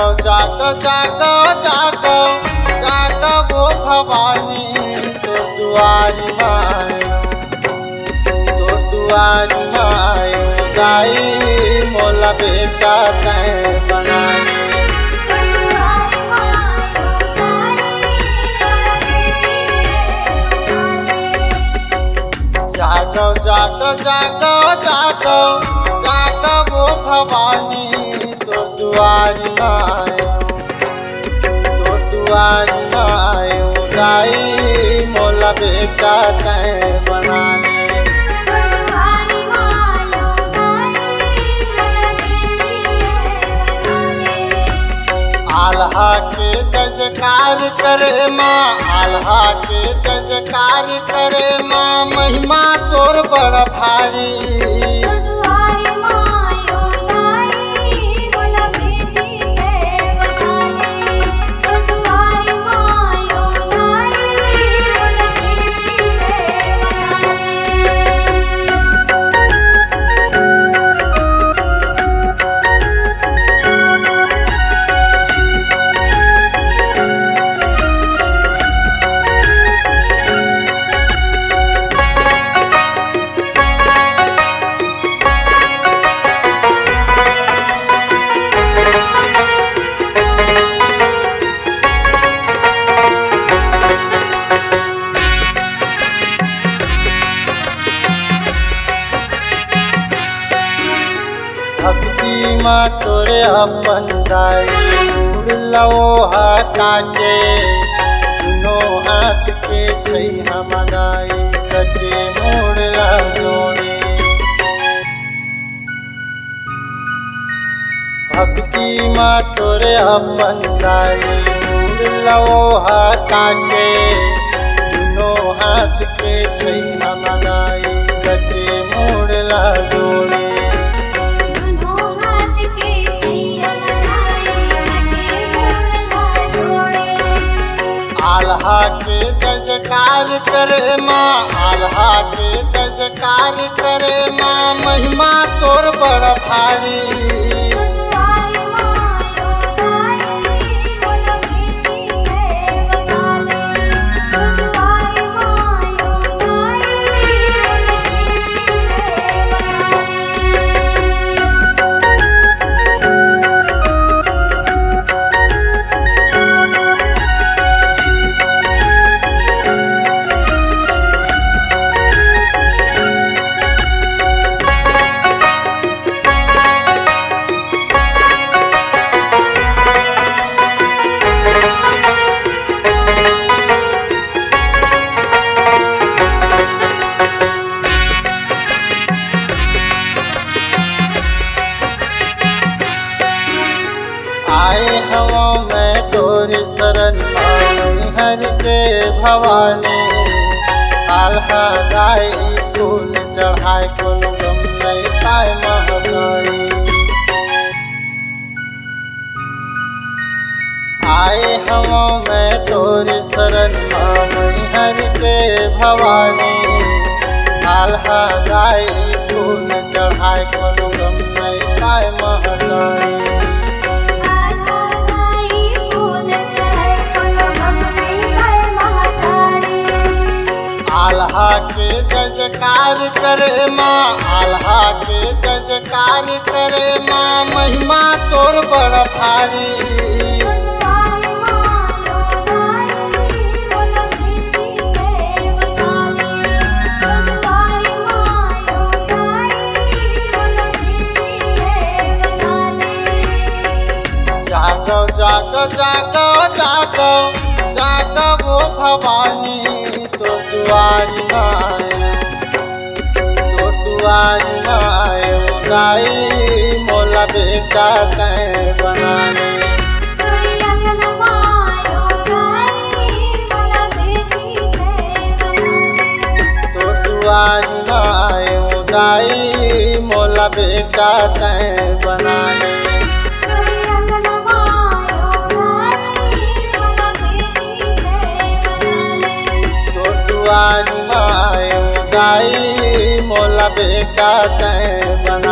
जागो जागो जागो जागो वो भवानी तो दुआरी मायो तो दुआरी मायो गाई मोला बेटा तय बनानी जागो जागो जागो जागो जागो वो भवानी तो दुआरी मायो गाई मोला बेटा तय बनाने आल्हा के जजकार करे माँ आल्हा के जजकार करे माँ महिमा तोर बड़ा भारी भक्ति माँ तोरे अपन दाई लोहा काटे दुनो हाथ के छैहा मनाई कटे मोड़ला जोड़े भक्ति माँ तोरे अपन दाई लोहा काटे दुनो हाथ के छैहा मनाई कटे मोड़ला जोड़े आल्हा के जजकार करे माँ आल्हा के जजकार करे माँ महिमा तोर बड़ा भारी आए हवा में तोरी शरण हर के भवानी आल्हा गाई फूल चढ़ाए कुल गम नहीं पाए महगाई आए हवा में तोरी शरण हर के भवानी आल्हा गाई फूल चढ़ाए कुल गम नहीं पाए महगाई आल्हा के जजकार करे माँ आल्हा के जजकार करे माँ महिमा तोर बड़ा भारी जागो जागो जागो जागो जागो वो भवानी तो दुआरी मायो गाई मोला बेटा तय बनाने तो दुआरी मायो गाई मोला बेटा तय बनाने दुआरी मायो गाई मोला बेटा तय बना